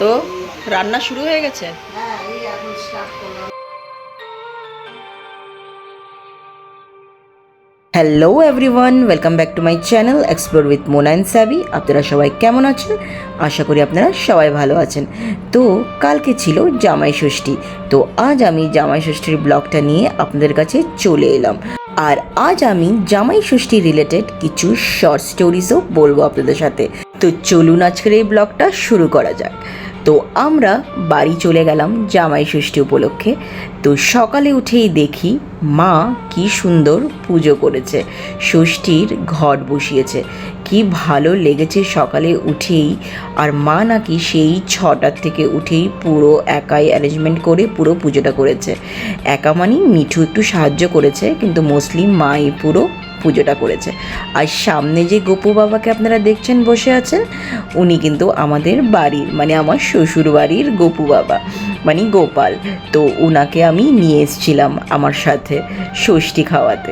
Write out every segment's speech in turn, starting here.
তো রান্না শুরু হয়ে গেছে। Hello everyone, welcome back to my channel explore with Mona and সাবি। আপনারা সবাই কেমন আছেন? আশা করি আপনারা সবাই ভালো আছেন। তো কালকে ছিল জামাই ষষ্ঠী, তো আজ আমি জামাই ষষ্ঠীর ব্লগটা নিয়ে আপনাদের কাছে চলে এলাম। আর আজ আমি জামাই ষষ্ঠী রিলেটেড কিছু শর্ট স্টোরিজও বলবো আপনাদের সাথে। তো চলুন আজকের এই ব্লগটা শুরু করা যাক। তো আমরা বাড়ি চলে গেলাম জামাই ষষ্ঠী উপলক্ষে। তো সকালে উঠেই দেখি মা কি সুন্দর পুজো করেছে, ষষ্ঠীর ঘট বসিয়েছে। কি ভালো লেগেছে সকালে উঠেই। আর মা নাকি সেই 6টার থেকে উঠেই পুরো একাই অ্যারেঞ্জমেন্ট করে পুরো পুজোটা করেছে। একা মানে মিঠু একটু সাহায্য করেছে, কিন্তু মোস্টলি মাই পুরো পুজোটা করেছে। আর সামনে যে গোপু বাবাকে আপনারা দেখছেন বসে আছেন, উনি কিন্তু আমাদের বাড়ির মানে আমার শ্বশুর বাড়ির গোপু বাবা মানে গোপাল। তো উনাকে আমি নিয়ে এসেছিলাম আমার সাথে ষষ্ঠী খাওয়াতে।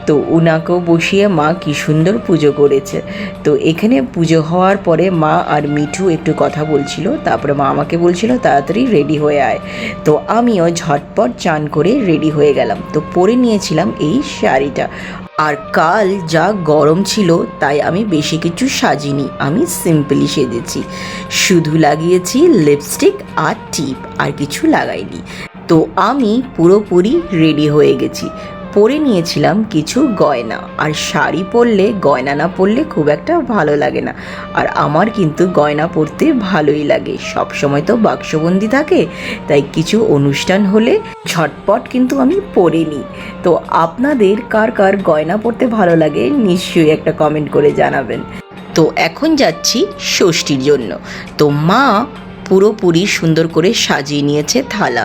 তো উনাকেও বসিয়ে মা কি সুন্দর পুজো করেছে। তো এখানে পুজো হওয়ার পরে মা আর মিঠু একটু কথা বলছিল, তারপরে মা আমাকে বলছিল তাড়াতাড়ি রেডি হয়ে আয়। তো আমিও ঝটপট চান করে রেডি হয়ে গেলাম। তো পরে নিয়েছিলাম এই শাড়িটা। আর কাল যা গরম ছিল তাই আমি বেশি কিছু সাজিনি, আমি সিম্পলি সেজেছি। শুধু লাগিয়েছি লিপস্টিক আর টিপ, আর কিছু লাগাইনি। তো আমি পুরোপুরি রেডি হয়ে গেছি। পরে নিয়েছিলাম কিছু গয়না, আর শাড়ি পরলে গয়না না পরলে খুব একটা ভালো লাগে না। আর আমার কিন্তু গয়না পরতে ভালোই লাগে, সব সময় তো বাক্সবন্দি থাকে, তাই কিছু অনুষ্ঠান হলে ঝটপট কিন্তু আমি পরে নিই। তো আপনাদের কার কার গয়না পরতে ভালো লাগে নিশ্চয়ই একটা কমেন্ট করে জানাবেন। তো এখন যাচ্ছি ষষ্ঠীর জন্য। তো মা পুরোপুরি সুন্দর করে সাজিয়ে নিয়েছে থালা,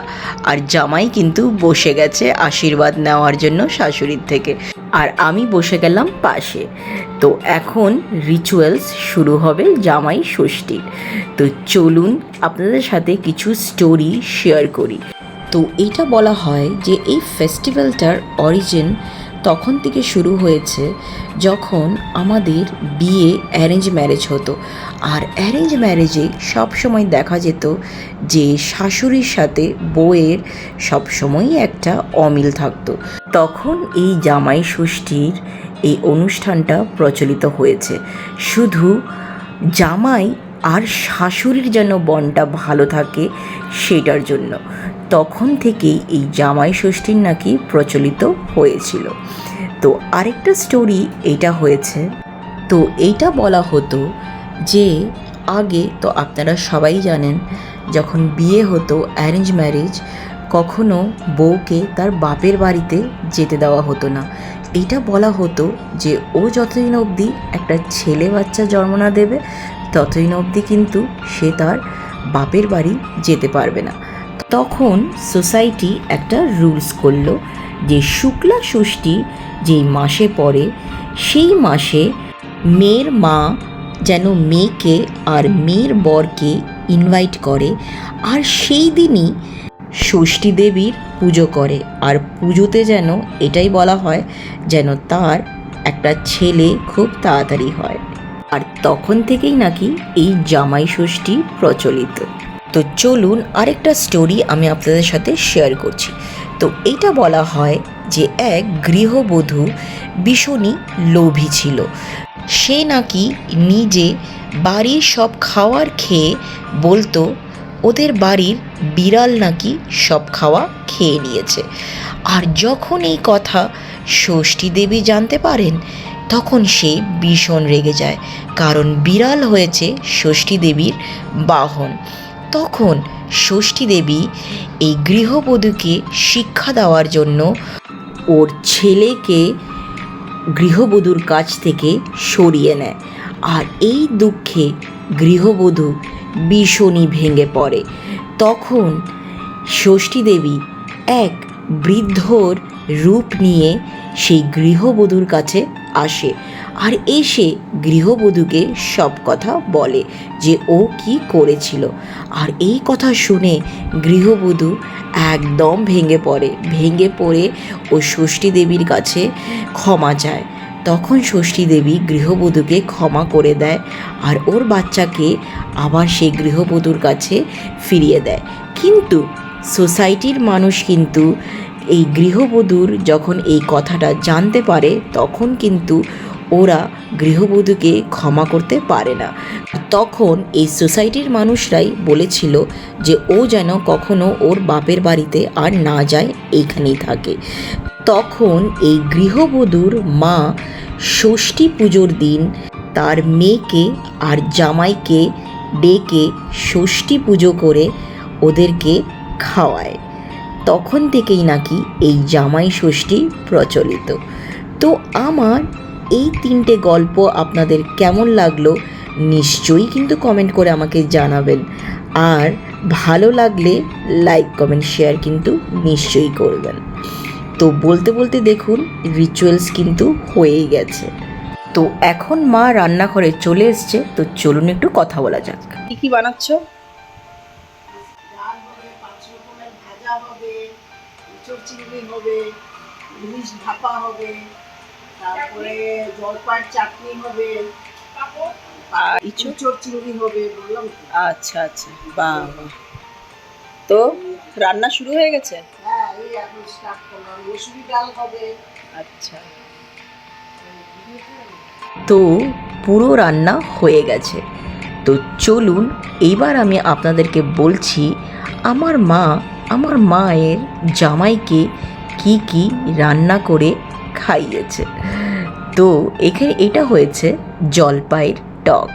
আর জামাই কিন্তু বসে গেছে আশীর্বাদ নেওয়ার জন্য শাশুড়ির থেকে, আর আমি বসে গেলাম পাশে। তো এখন রিচুয়ালস শুরু হবে জামাই ষষ্ঠীর। তো চলুন আপনাদের সাথে কিছু স্টোরি শেয়ার করি। তো এটা বলা হয় যে এই ফেস্টিভ্যালটার অরিজিন তখন থেকে শুরু হয়েছে যখন আমাদের বিয়ে অ্যারেঞ্জ ম্যারেজ হতো। আর অ্যারেঞ্জ ম্যারেজে সবসময় দেখা যেত যে শাশুড়ির সাথে বউয়ের সবসময়ই একটা অমিল থাকতো। তখন এই জামাই ষষ্ঠীর এই অনুষ্ঠানটা প্রচলিত হয়েছে, শুধু জামাই আর শাশুড়ির যেন বন্ডটা ভালো থাকে সেটার জন্য। তখন থেকেই এই জামাই ষষ্ঠীর নাকি প্রচলিত হয়েছিল। তো আরেকটা স্টোরি এটা হয়েছে। তো এইটা বলা হতো যে আগে তো আপনারা সবাই জানেন, যখন বিয়ে হতো অ্যারেঞ্জ ম্যারেজ, কখনো বউকে তার বাপের বাড়িতে যেতে দেওয়া হতো না। এটা বলা হতো যে ও যতদিন অবধি একটা ছেলে বাচ্চা জন্ম না দেবে ততদিন অবধি কিন্তু সে তার বাপের বাড়ি যেতে পারবে না। তখন সোসাইটি একটা রুলস করলো যে শুক্লা ষষ্ঠী যেই মাসে পড়ে সেই মাসে মেয়ের মা যেন মেয়েকে আর মেয়ের বরকে ইনভাইট করে, আর সেই দিনই ষষ্ঠী দেবীর পুজো করে। আর পুজোতে যেন এটাই বলা হয় যেন তার একটা ছেলে খুব তাড়াতাড়ি হয়। আর তখন থেকেই নাকি এই জামাই ষষ্ঠী প্রচলিত। তো চলুন আরেকটা স্টোরি আমি আপনাদের সাথে শেয়ার করছি। তো এটা বলা হয় যে এক গৃহবধূ ভীষণই লোভী ছিল। সে নাকি নিজে বাড়ির সব খাবার খেয়ে বলতো ওদের বাড়ির বিড়াল নাকি সব খাওয়া খেয়ে নিয়েছে। আর যখন এই কথা ষষ্ঠী দেবী জানতে পারেন তখন সে ভীষণ রেগে যায়, কারণ বিড়াল হয়েছে ষষ্ঠী দেবীর বাহন। তখন ষষ্ঠী দেবী এই গৃহবধূকে শিক্ষা দেওয়ার জন্য ওর ছেলেকে গৃহবধূর কাছ থেকে সরিয়ে নেয়। আর এই দুঃখে গৃহবধূ ভীষণই ভেঙে পড়ে। তখন ষষ্ঠী দেবী এক বৃদ্ধর রূপ নিয়ে সেই গৃহবধূর কাছে আসে, আর এসে গৃহবধূকে সব কথা বলে যে ও কি করেছিল। আর এই কথা শুনে গৃহবধূ একদম ভেঙে পড়ে ও ষষ্ঠী দেবীর কাছে ক্ষমা চায়। তখন ষষ্ঠী দেবী গৃহবধূকে ক্ষমা করে দেয় আর ওর বাচ্চাকে আবার সেই গৃহবধূর কাছে ফিরিয়ে দেয়। কিন্তু সোসাইটির মানুষ কিন্তু এই গৃহবধূর যখন এই কথাটা জানতে পারে তখন কিন্তু ওরা গৃহবধূকে ক্ষমা করতে পারে না। তখন এই সোসাইটির মানুষরাই বলেছিল যে ও যেন কখনো ওর বাপের বাড়িতে আর না যায়, এইখানেই থাকে। তখন এই গৃহবধূর মা ষষ্ঠী পুজোর দিন তার মেয়েকে আর জামাইকে ডেকে ষষ্ঠী পুজো করে ওদেরকে খাওয়ায়। তখন থেকেই নাকি এই জামাই ষষ্ঠী প্রচলিত। তো আমার এই 3টে গল্প আপনাদের কেমন লাগলো নিশ্চয়ই কিন্তু কমেন্ট করে আমাকে জানাবেন। আর ভালো লাগলে লাইক কমেন্ট শেয়ার কিন্তু নিশ্চয়ই করবেন। তো বলতে বলতে দেখুন রিচুয়ালস কিন্তু হয়েই গেছে। তো এখন মা রান্নাঘরে চলে এসছে, তো চলুন একটু কথা বলা যাক। কি বানাচ্ছ? ডাল হবে, 5 রকমের ভাজা হবে, ইঁচড় চিংড়ি হবে, ইলিশ ভাপা হবে, তারপরে জলপাইয়ের চাটনি হবে, আর ইঁচড়? ইঁচড় চিংড়ি হবে, বললাম তো। আচ্ছা আচ্ছা, বাহ বাহ। তো রান্না শুরু হয়ে গেছে? হ্যাঁ, এই এখন স্টার্ট করলাম। মসুরি ডাল হবে। আচ্ছা, তো পুরো রান্না হয়ে গেছে। তো চলুন এইবার আমি আপনাদেরকে বলছি আমার মায়ের জামাইকে কি কি রান্না করে খাইয়েছে। তো এখানে এটা হয়েছে জলপাইয়ের টক,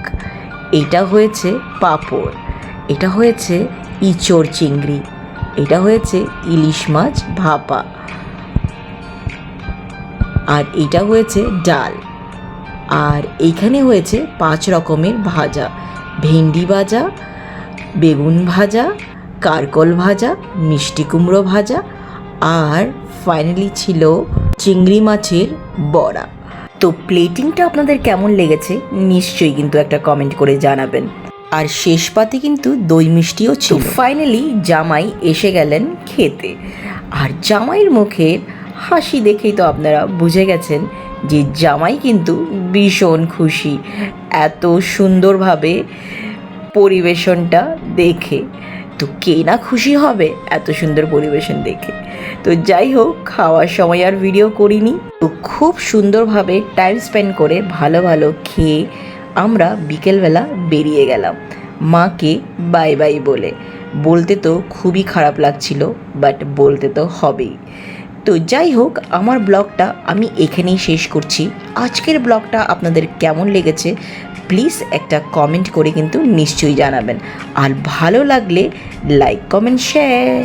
এটা হয়েছে পাঁপড়, এটা হয়েছে ইঁচড় চিংড়ি, এটা হয়েছে ইলিশ মাছ ভাপা, আর এটা হয়েছে ডাল, আর এইখানে হয়েছে 5 রকমের ভাজা, ভেন্ডি ভাজা, বেগুন ভাজা, কারকল ভাজা, মিষ্টি কুমড়ো ভাজা, আর ফাইনালি ছিল চিংড়ি মাছের বড়া। তো প্লেটিংটা আপনাদের কেমন লেগেছে নিশ্চয়ই কিন্তু একটা কমেন্ট করে জানাবেন। আর শেষ পাতে কিন্তু দই মিষ্টিও ছিল। ফাইনালি জামাই এসে গেলেন খেতে, আর জামাইয়ের মুখের হাসি দেখেই তো আপনারা বুঝে গেছেন যে জামাই কিন্তু ভীষণ খুশি এত সুন্দরভাবে পরিবেশনটা দেখে। তো কে না খুশি হবে এত সুন্দর পরিবেশন দেখে। তো যাই হোক, খাওয়ার সময় আর ভিডিও করিনি, তো খুব সুন্দরভাবে টাইম স্পেন্ড করে ভালো ভালো খেয়ে আমরা বিকেলবেলা বেরিয়ে গেলাম মাকে বাই বাই বলে। বলতে তো খুবই খারাপ লাগছিল, বাট বলতে তো হবেই। তো যাই হোক, আমার ব্লগটা আমি এখানেই শেষ করছি। আজকের ব্লগটা আপনাদের কেমন লেগেছে প্লিজ একটা কমেন্ট করে কিন্তু নিশ্চয়ই জানাবেন। আর ভালো লাগলে লাইক কমেন্ট শেয়ার।